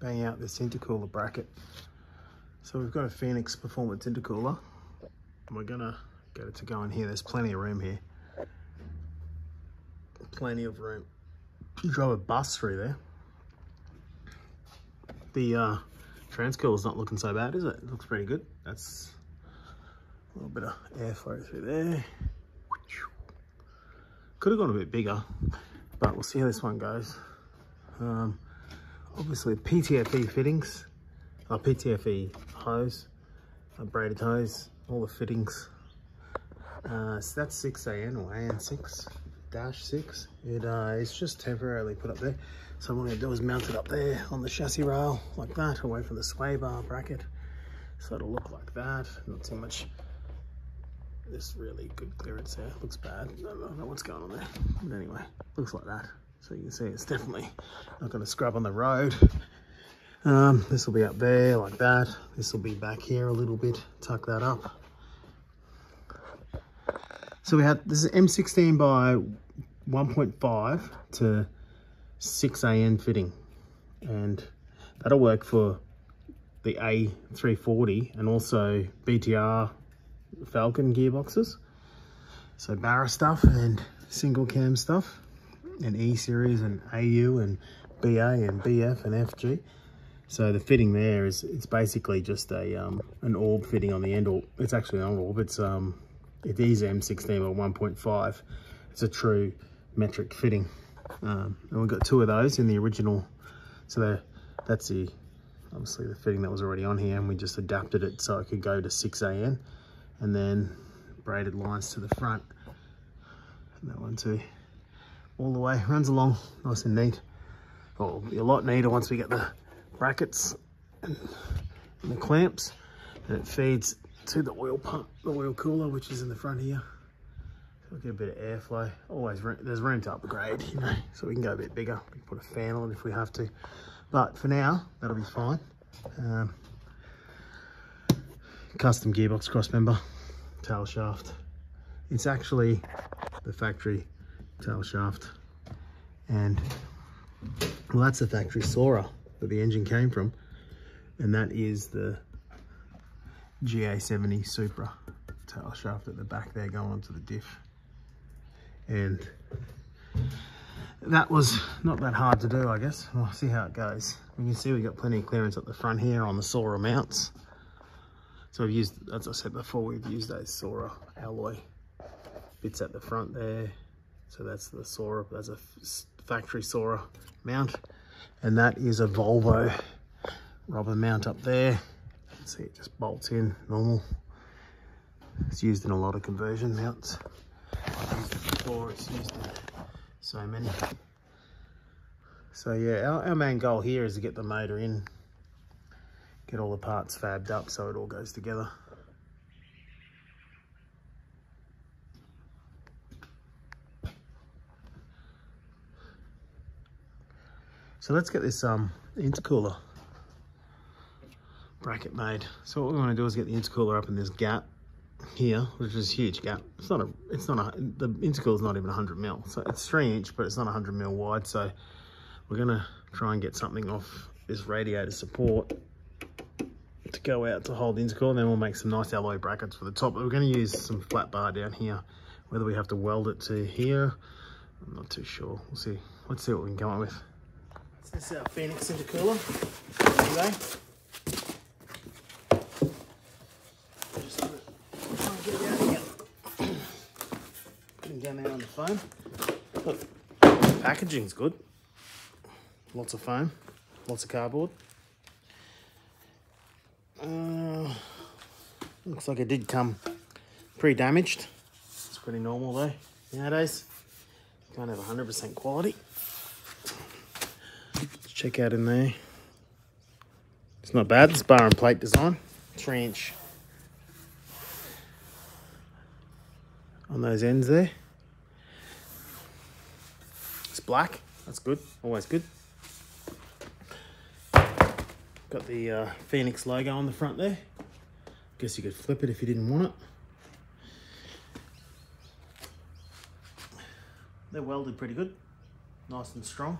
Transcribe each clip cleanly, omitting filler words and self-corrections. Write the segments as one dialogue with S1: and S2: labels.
S1: bang out this intercooler bracket. So we've got a Fenix Performance Intercooler. And we're gonna get it to go in here. There's plenty of room here. Plenty of room. You drive a bus through there. The transcooler's not looking so bad, is it? It looks pretty good. That's a little bit of airflow through there. Could have gone a bit bigger, but we'll see how this one goes. Obviously PTFE fittings, PTFE hose, braided hose, all the fittings. So that's 6AN or AN6-6. It's just temporarily put up there. So what I'm going to do is mount it up there on the chassis rail like that, away from the sway bar bracket. So it'll look like that. Not too much. This really good clearance there. Looks bad. I don't know what's going on there. But anyway, looks like that. So you can see it's definitely not going to scrub on the road. This will be up there like that. This will be back here a little bit. Tuck that up. So we have, this is M16 by 1.5 to 6AN fitting. And that'll work for the A340 and also BTR Falcon gearboxes. So Barra stuff and single cam stuff and E series and AU and BA and BF and FG. So the fitting there is, it's basically just a an orb fitting on the end, or it's actually not an orb, it is M16 by 1.5. It's a true metric fitting. And we've got two of those in the original. So that's obviously the fitting that was already on here, and we just adapted it so it could go to 6AN, and then braided lines to the front. And that one too, all the way, runs along nice and neat. Well, it'll be a lot neater once we get the brackets and the clamps, and it feeds to the oil pump, the oil cooler, which is in the front here. So we'll get a bit of airflow. Always there's room to upgrade, you know, so we can go a bit bigger. We can put a fan on it if we have to, but for now that'll be fine. Custom gearbox cross member, tail shaft. It's actually the factory tail shaft, and well, that's the factory Sora that the engine came from, and that is the GA70 Supra tail shaft at the back there going onto the diff. And that was not that hard to do, I guess. We'll see how it goes. You can see we got plenty of clearance at the front here on the Sora mounts. So we've used, as I said before, we've used those Sora alloy bits at the front there. So that's the Sora, that's a factory Sora mount. And that is a Volvo rubber mount up there. See, it just bolts in normal. It's used in a lot of conversion mounts. I've used it before, it's used in so many. So yeah, our main goal here is to get the motor in, get all the parts fabbed up so it all goes together. So let's get this intercooler bracket made. So what we want to do is get the intercooler up in this gap here, which is a huge gap. The intercooler is not even 100 mil, so it's 3-inch, but it's not 100 mil wide. So we're gonna try and get something off this radiator support to go out to hold the intercooler, and then we'll make some nice alloy brackets for the top. But we're gonna use some flat bar down here. Whether we have to weld it to here, I'm not too sure. We'll see. Let's see what we can come up with. This is our Fenix Intercooler. Anyway, just gonna try and get it out here. Putting down there on the foam. Look, packaging's good. Lots of foam, lots of cardboard. Looks like it did come pre-damaged. It's pretty normal though nowadays. Can't have 100% quality. Let's check out in there. It's not bad. This bar and plate design, 3-inch on those ends there. It's black. That's good. Always good. Got the Fenix logo on the front there. Guess you could flip it if you didn't want it. They're welded pretty good, nice and strong.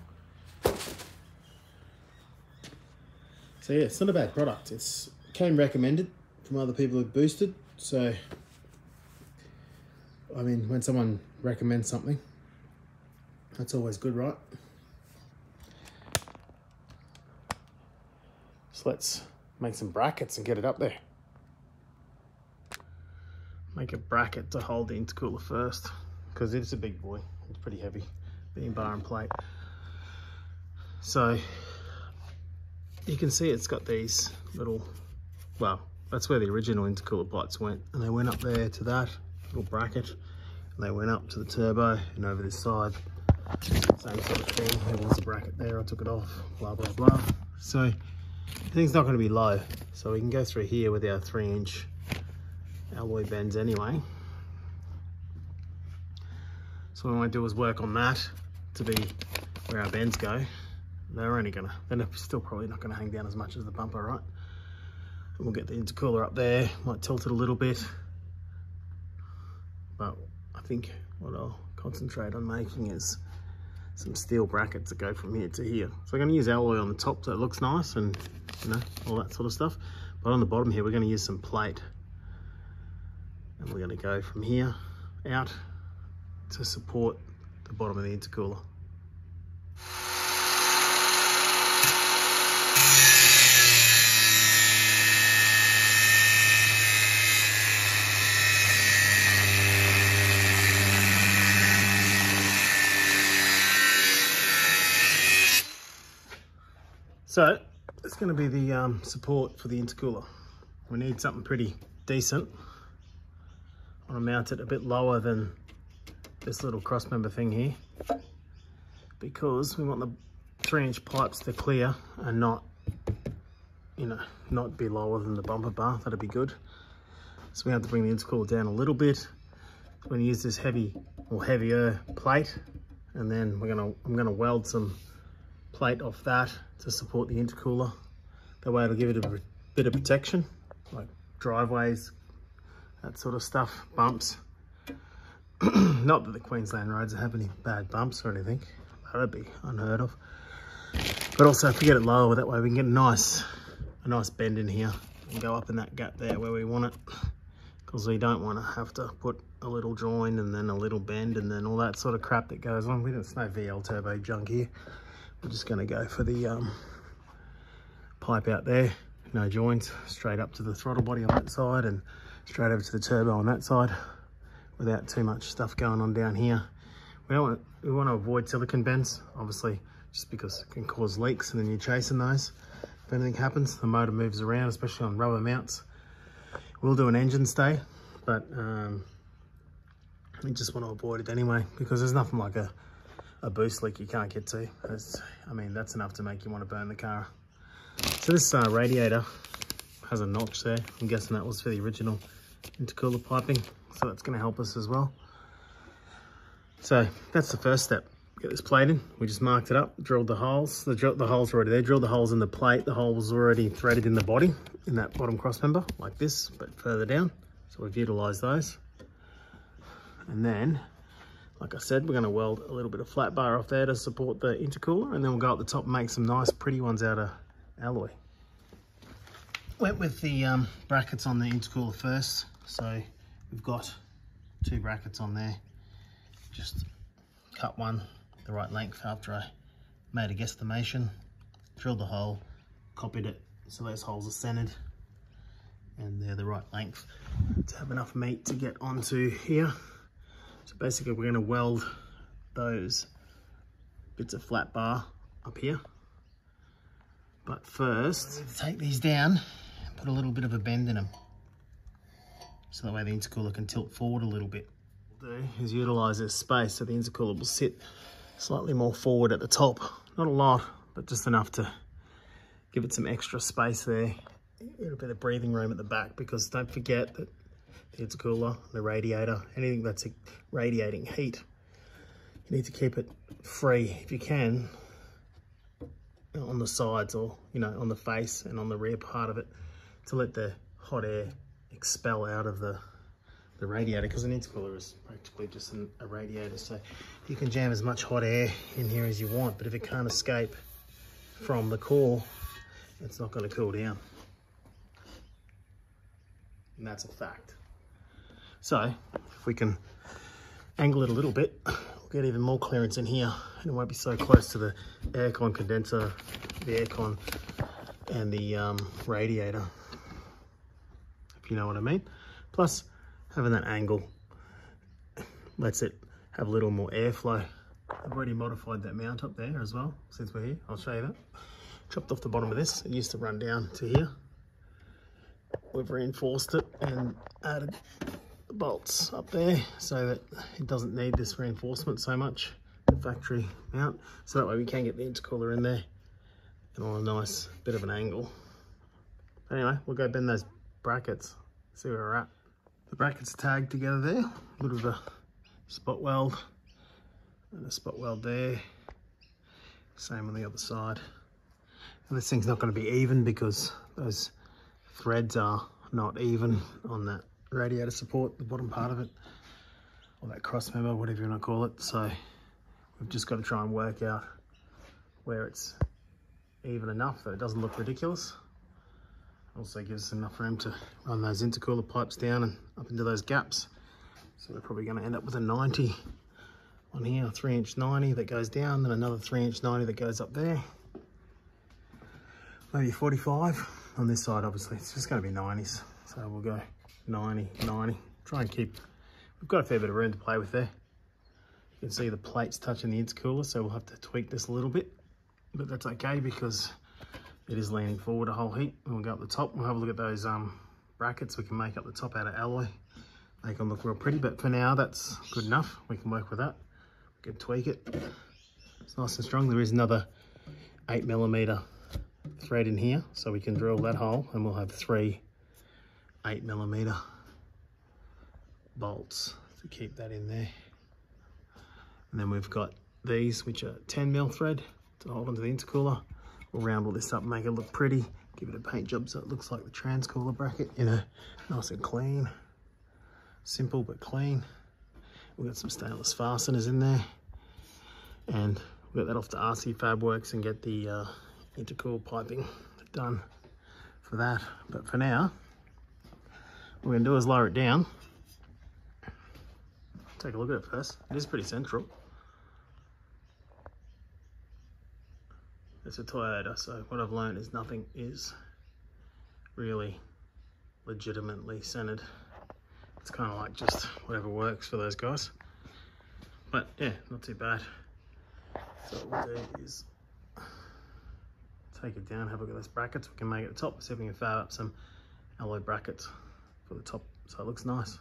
S1: So yeah, it's not a bad product. It's came recommended from other people who've boosted. So, I mean, when someone recommends something, that's always good, right? So let's make some brackets and get it up there. Make a bracket to hold the intercooler first, because it's a big boy. It's pretty heavy, being bar and plate. So you can see it's got these little, well, that's where the original intercooler plates went, and they went up there to that little bracket, and they went up to the turbo and over this side. Same sort of thing. There was a bracket there, I took it off, blah blah blah. So everything's not going to be low, so we can go through here with our 3-inch alloy bends anyway. So what I might do is work on that to be where our bends go. They're still probably not going to hang down as much as the bumper, right? And we'll get the intercooler up there, might tilt it a little bit, but I think what I'll concentrate on making is some steel brackets that go from here to here. So I'm going to use alloy on the top so it looks nice and, you know, all that sort of stuff. But on the bottom here, we're going to use some plate. And we're going to go from here out to support the bottom of the intercooler. So it's going to be the support for the intercooler. We need something pretty decent. I want to mount it a bit lower than this little cross member thing here, because we want the 3-inch pipes to clear and not, you know, not be lower than the bumper bar. That'd be good. So we have to bring the intercooler down a little bit. So we're going to use this heavy or heavier plate, and then I'm gonna weld some plate off that to support the intercooler. That way it'll give it a bit of protection, like driveways, that sort of stuff, bumps. Not that the Queensland roads have any bad bumps or anything. That'd be unheard of. But also, if we get it lower, that way we can get a nice bend in here and go up in that gap there where we want it. Because we don't want to have to put a little join and then a little bend and then all that sort of crap that goes on. There's no VL turbo junk here. We're just going to go for the pipe out there, no joints, straight up to the throttle body on that side and straight over to the turbo on that side without too much stuff going on down here. We want to avoid silicone bends, obviously, just because it can cause leaks and then you're chasing those. If anything happens, the motor moves around, especially on rubber mounts. We'll do an engine stay, but we just want to avoid it anyway, because there's nothing like a boost leak you can't get to. I mean, that's enough to make you want to burn the car. So this radiator has a notch there. I'm guessing that was for the original intercooler piping, so that's going to help us as well. So that's the first step. Get this plate in. We just marked it up, drilled the holes. The holes are already there. Drilled the holes in the plate. The holes are already threaded in the body, in that bottom cross member, like this, but further down. So we've utilised those. And then, like I said, we're going to weld a little bit of flat bar off there to support the intercooler, and then we'll go up the top and make some nice pretty ones out of alloy. Went with the brackets on the intercooler first, so we've got 2 brackets on there. Just cut one the right length after I made a guesstimation, drilled the hole, copied it so those holes are centered and they're the right length to have enough meat to get onto here. So basically we're going to weld those bits of flat bar up here. But first, take these down and put a little bit of a bend in them. So that way the intercooler can tilt forward a little bit. What we'll do is utilise this space so the intercooler will sit slightly more forward at the top. Not a lot, but just enough to give it some extra space there. A little bit of breathing room at the back, because don't forget that the intercooler, the radiator, anything that's radiating heat, you need to keep it free if you can on the sides, or on the face and on the rear part of it, to let the hot air expel out of the radiator, because an intercooler is practically just a radiator. So you can jam as much hot air in here as you want, but if it can't escape from the core, it's not going to cool down. And that's a fact. So if we can angle it a little bit, we'll get even more clearance in here, and it won't be so close to the aircon condenser, the aircon and the radiator, if you know what I mean. Plus having that angle lets it have a little more airflow. I've already modified that mount up there as well since we're here. I'll show you that. Chopped off the bottom of this. It used to run down to here. We've reinforced it and added the bolts up there so that it doesn't need this reinforcement so much, the factory mount. So that way we can get the intercooler in there and on a nice bit of an angle. Anyway, we'll go bend those brackets, see where we're at. The brackets are tagged together there, a little bit of a spot weld and a spot weld there. Same on the other side. And this thing's not going to be even because those threads are not even on that radiator support, the bottom part of it, or that cross member, whatever you want to call it. So we've just got to try and work out where it's even enough that it doesn't look ridiculous. Also gives us enough room to run those intercooler pipes down and up into those gaps. So we're probably going to end up with a 90 on here, a 3" 90 that goes down, then another 3" 90 that goes up there. Maybe 45 on this side. Obviously it's just going to be 90s, so we'll go 90, 90. Try and keep, we've got a fair bit of room to play with there. You can see the plates touching the intercooler, so we'll have to tweak this a little bit, but that's okay because it is leaning forward a whole heap. And we'll go up the top, we'll have a look at those brackets. We can make up the top out of alloy, make them look real pretty, but for now that's good enough. We can work with that. We can tweak it. It's nice and strong. There is another 8mm thread in here, so we can drill that hole and we'll have 3 8mm bolts to keep that in there. And then we've got these, which are 10mm thread to hold onto the intercooler. We'll round all this up, make it look pretty, give it a paint job so it looks like the transcooler bracket, you know, nice and clean. Simple but clean. We've got some stainless fasteners in there, and we'll get that off to RC Fab Works and get the intercool piping done for that. But for now, what we're going to do is lower it down. Take a look at it first. It is pretty central. It's a Toyota, so what I've learned is nothing is really legitimately centered. It's kind of like just whatever works for those guys. But yeah, not too bad. So what we'll do is take it down, have a look at those brackets. We can make it the top, see if we can fab up some alloy brackets for the top so it looks nice.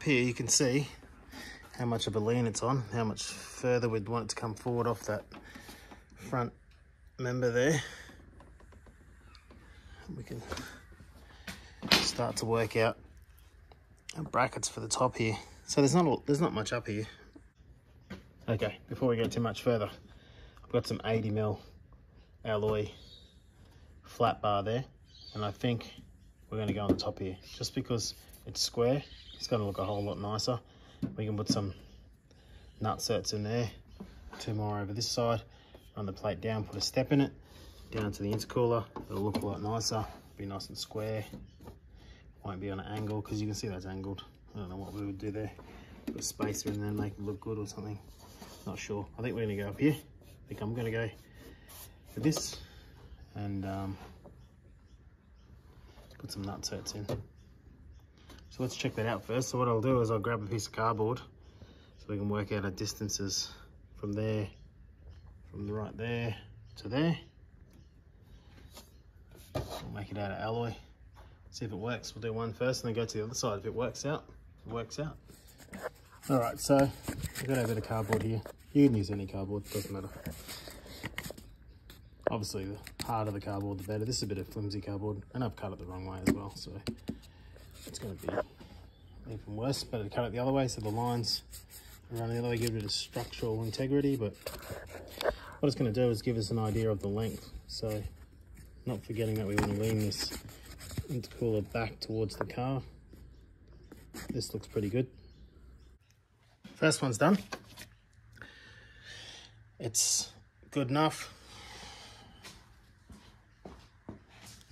S1: Here you can see how much of a lean it's on, how much further we'd want it to come forward off that front member there. We can start to work out our brackets for the top here. So there's not much up here. Okay, before we go too much further, I've got some 80mm alloy flat bar there, and I think we're going to go on the top here just because it's square. It's going to look a whole lot nicer. We can put some nut certs in there, 2 more over this side, run the plate down, put a step in it, down to the intercooler. It'll look a lot nicer, be nice and square. Won't be on an angle because you can see that's angled. I don't know what we would do there. Put a spacer in there and make it look good or something. Not sure. I think we're going to go up here. I think I'm going to go with this and put some nut certs in. So let's check that out first. So what I'll do is I'll grab a piece of cardboard so we can work out our distances from there, from right there to there. We'll make it out of alloy. See if it works. We'll do one first and then go to the other side. If it works out, it works out. All right, so I've got a bit of cardboard here. You can use any cardboard, doesn't matter. Obviously, the harder the cardboard, the better. This is a bit of flimsy cardboard, and I've cut it the wrong way as well, so it's going to be even worse. Better to cut it the other way so the lines run the other way, give it a bit of structural integrity. But what it's going to do is give us an idea of the length. So not forgetting that we want to lean this intercooler back towards the car. This looks pretty good. First one's done. It's good enough.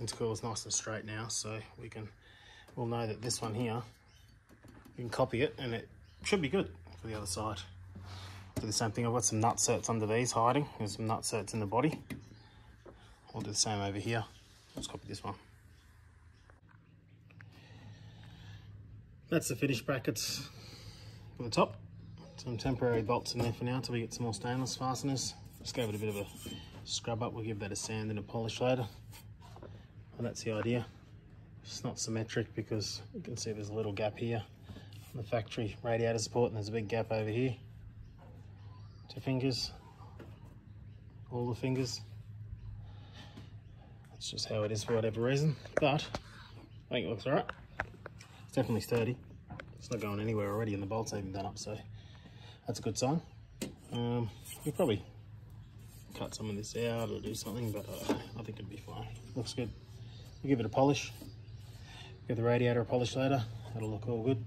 S1: Intercooler's nice and straight now, so we'll know that this one here, we can copy it and it should be good for the other side. Do the same thing. I've got some nut certs under these hiding. There's some nut certs in the body. I'll do the same over here. Let's copy this one. That's the finished brackets for the top. Some temporary bolts in there for now until we get some more stainless fasteners. Just gave it a bit of a scrub up. We'll give that a sand and a polish later. And that's the idea. It's not symmetric because you can see there's a little gap here on the factory radiator support, and there's a big gap over here. 2 fingers, all the fingers. That's just how it is for whatever reason, but I think it looks alright. It's definitely sturdy. It's not going anywhere already, and the bolts are even done up, so that's a good sign. We'll probably cut some of this out or do something, but I think it'd be fine. Looks good. We'll give it a polish. Give the radiator a polish later. That'll look all good.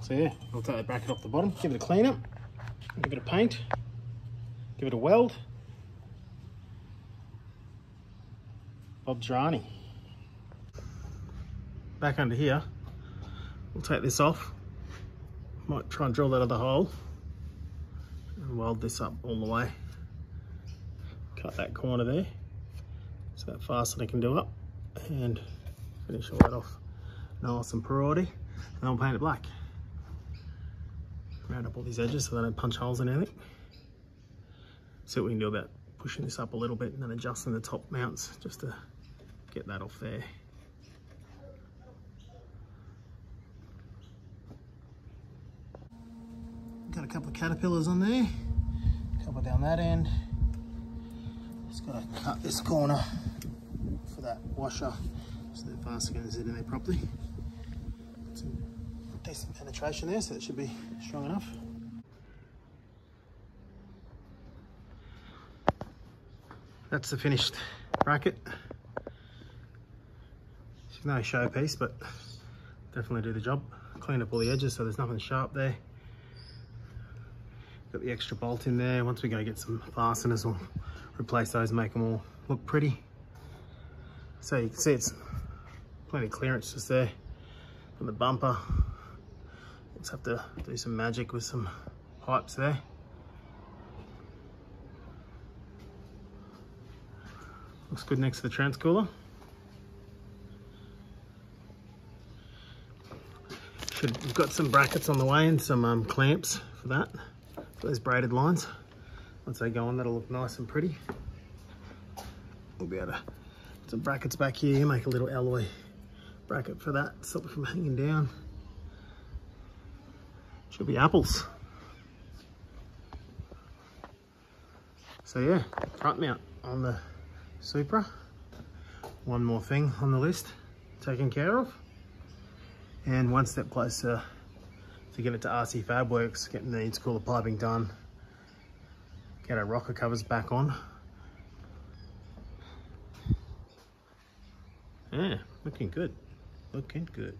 S1: So yeah, I'll take that bracket off the bottom, give it a clean up, give it a paint, give it a weld. Bob's your Arnie. Back under here, we'll take this off. Might try and drill that other hole and weld this up all the way. Cut that corner there so that fastener can do up, and finish all that off nice and priority, and I'll paint it black. Round up all these edges so they don't punch holes in anything. See what we can do about pushing this up a little bit and then adjusting the top mounts just to get that off there. Got a couple of caterpillars on there, a couple down that end. Just got to cut this corner for that washer so the fastener can sit in there properly. Some decent penetration there, so it should be strong enough. That's the finished bracket. It's no showpiece, but definitely do the job. Clean up all the edges so there's nothing sharp there. Got the extra bolt in there. Once we go get some fasteners, we'll replace those and make them all look pretty. So you can see it's plenty of clearance just there from the bumper. Just have to do some magic with some pipes there. Looks good next to the transcooler. We've got some brackets on the way and some clamps for that, for those braided lines. Once they go on, that'll look nice and pretty. We'll be able to put some brackets back here, make a little alloy bracket for that, stop it from hanging down. Should be apples. So yeah, front mount on the Supra. One more thing on the list taken care of, and one step closer to get it to RC Fab Works, getting the intercooler piping done, get our rocker covers back on. Yeah, looking good, looking good.